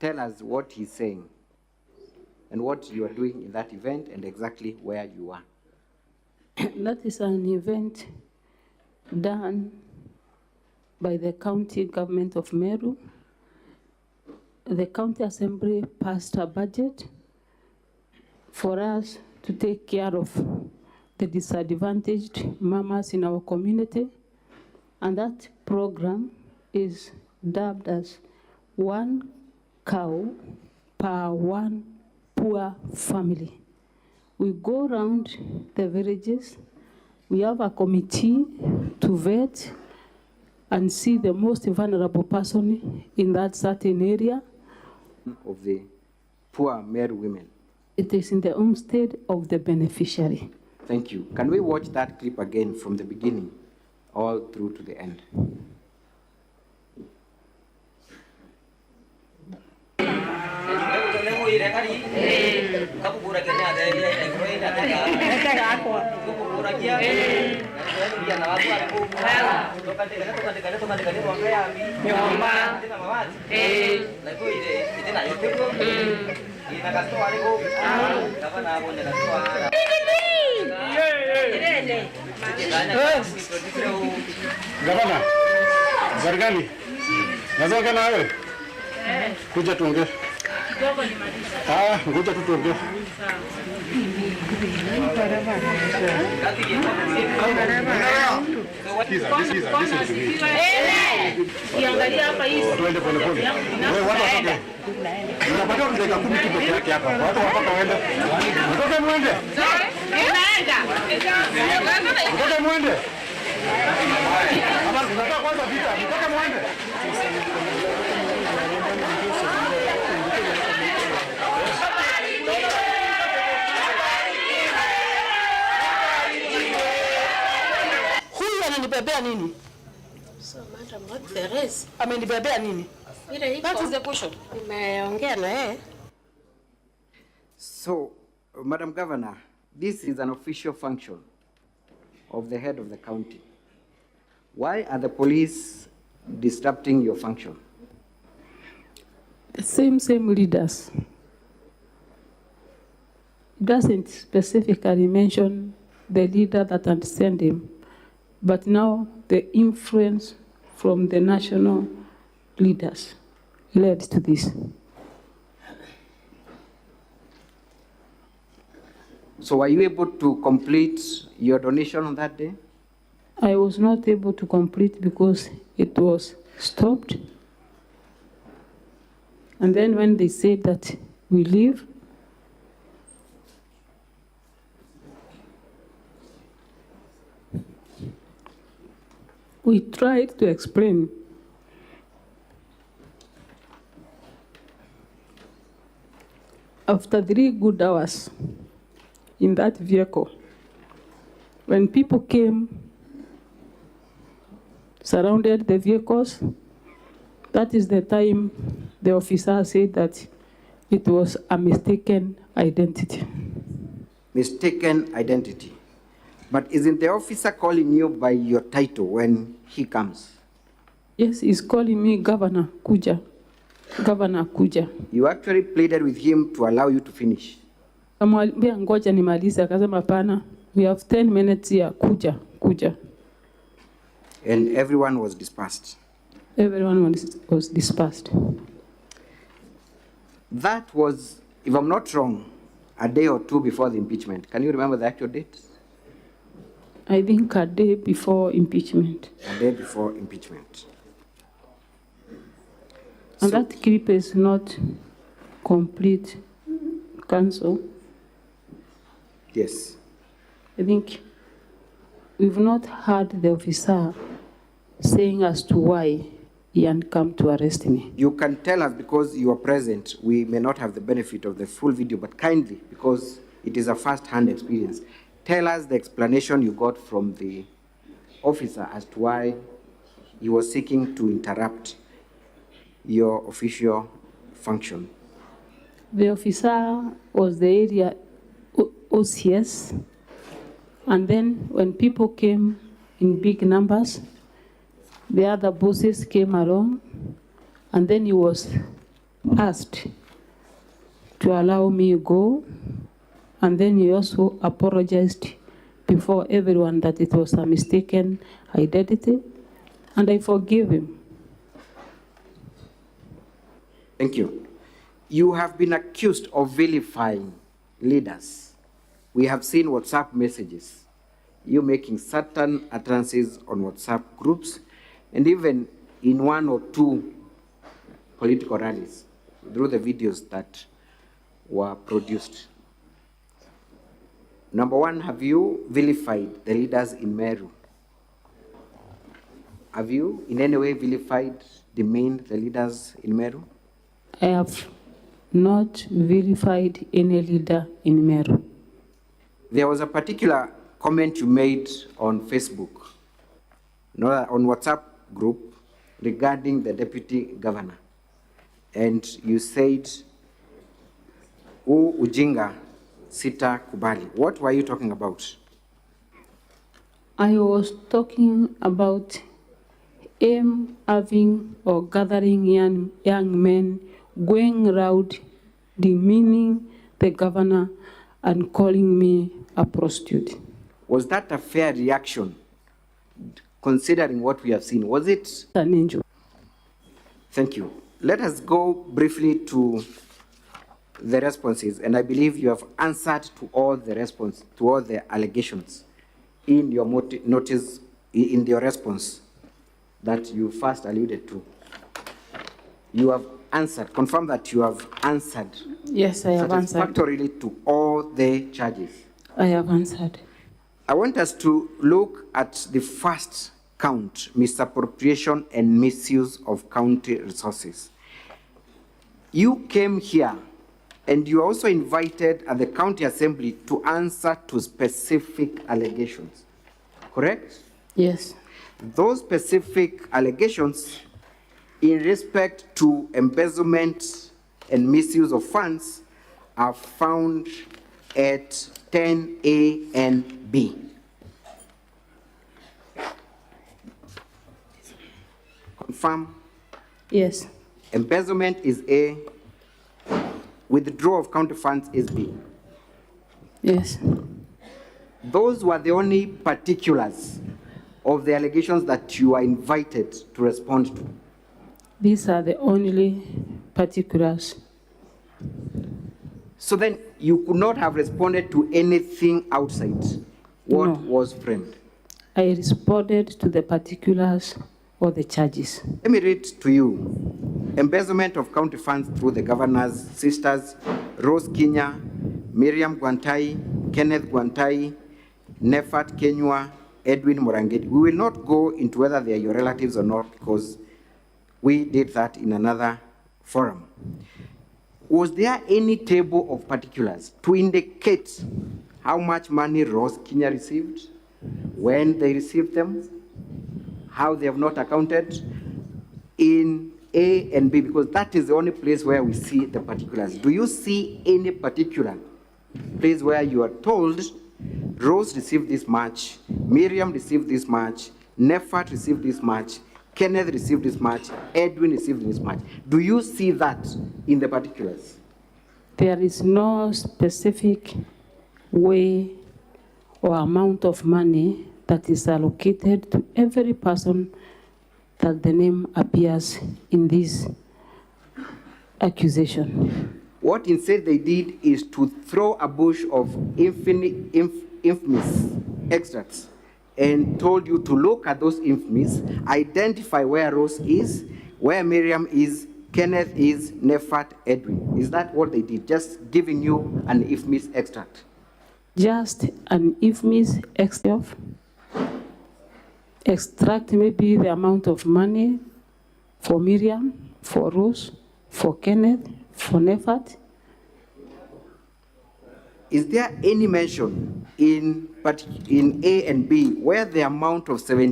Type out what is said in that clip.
tell us what he's saying and what you are doing in that event and exactly where you are. That is an event done by the county government of MERU. The county assembly passed a budget for us to take care of the disadvantaged mamas in our community. And that program is dubbed as 1 cow per 1 poor family. We go around the villages, we have a committee to vet and see the most vulnerable person in that certain area. Of the poor married women. It is in the homestead of the beneficiary. Thank you. Can we watch that clip again from the beginning all through to the end? Gavana, Zargani, nazonga na wewe? Kuja tuongee. Kuja tu tuongee. Kiangalia hapa hivi. Tuende pole pole. Wewe watu watoke. Unapata dakika 10 tu peke yake hapa. Watu watoka waende. Mtoke muende. Nenda. Mtoke muende. Hapa tunataka kwanza vita. Mtoke muende. Huyu ananibebea nini? So, madam, what there is? Amenibebea nini? That is the question. Nimeongea na yeye. So, Madam Governor, this is an official function of the head of the county. Why are the police disrupting your function? The same leaders. It doesn't specifically mention the leader that understands him, but now the influence from the national leaders led to this. So were you able to complete your donation on that day? I was not able to complete because it was stopped. And then when they said that we leave, we tried to explain. After 3 good hours in that vehicle, when people came, surrounded the vehicles, that is the time the officer said that it was a mistaken identity. Mistaken identity. But isn't the officer calling you by your title when he comes? Yes, he's calling me Governor Kuja. Governor Kuja. You actually pleaded with him to allow you to finish. Kamwambia ngoja nimalize, akasema hapana, we have 10 minutes here, Kuja. And everyone was dispersed. Everyone was dispersed. That was, if I'm not wrong, a day or two before the impeachment. Can you remember the actual date? I think a day before impeachment. A day before impeachment. And that clip is not complete, Council. Yes. I think we've not heard the officer saying as to why he had come to arrest me. You can tell us because you are present. We may not have the benefit of the full video, but kindly, because it is a first-hand experience, tell us the explanation you got from the officer as to why he was seeking to interrupt your official function. The officer was the area OCS, and then when people came in big numbers, the other bosses came along, and then he was asked to allow me go, and then he also apologized before everyone that it was a mistaken identity, and I forgive him. Thank you. You have been accused of vilifying leaders. We have seen WhatsApp messages, you making certain utterances on WhatsApp groups, and even in 1 or 2 political rallies through the videos that were produced. Number one, have you vilified the leaders in MERU? Have you in any way vilified, demeaned the leaders in MERU? I have not vilified any leader in MERU. There was a particular comment you made on Facebook, on WhatsApp group, regarding the deputy governor. And you said, "U ujinga sita kubali." What were you talking about? I was talking about him having or gathering young men, going around demeaning the governor and calling me a prostitute. Was that a fair reaction, considering what we have seen? Was it? An angel. Thank you. Let us go briefly to the responses, and I believe you have answered to all the allegations in your notice, in your response that you first alluded to. You have answered, confirm that you have answered. Yes, I have answered. Satisfactorily to all the charges. I have answered. I want us to look at the first count, misappropriation and misuse of county resources. You came here and you also invited at the county assembly to answer to specific allegations, correct? Yes. Those specific allegations in respect to embezzlement and misuse of funds are found at 10A and B. Confirm? Yes. Embezzlement is A, withdrawal of county funds is B. Yes. Those were the only particulars of the allegations that you are invited to respond to. These are the only particulars. So then you could not have responded to anything outside what No. was framed. I responded to the particulars or the charges. Let me read to you. Embezzlement of county funds through the governor's sisters, Rose Kinya, Miriam Gwantai, Kenneth Gwantai, Nefat Kenywa, Edwin Morangedi. We will not go into whether they are your relatives or not because we did that in another forum. Was there any table of particulars to indicate how much money Rose Kinya received, when they received them, how they have not accounted in A and B, because that is the only place where we see the particulars. Do you see any particular place where you are told Rose received this much, Miriam received this much, Nefat received this much, Kenneth received this much, Edwin received this much? Do you see that in the particulars? There is no specific way or amount of money that is allocated to every person that the name appears in this accusation. What instead they did is to throw a bush of infamous extracts and told you to look at those infamous, identify where Rose is, where Miriam is, Kenneth is, Nefat, Edwin. Is that what they did? Just giving you an infamous extract? Just an infamous extract. Extract maybe the amount of money for Miriam, for Rose, for Kenneth, for Nefat. Is there any mention in A and B where the amount of 17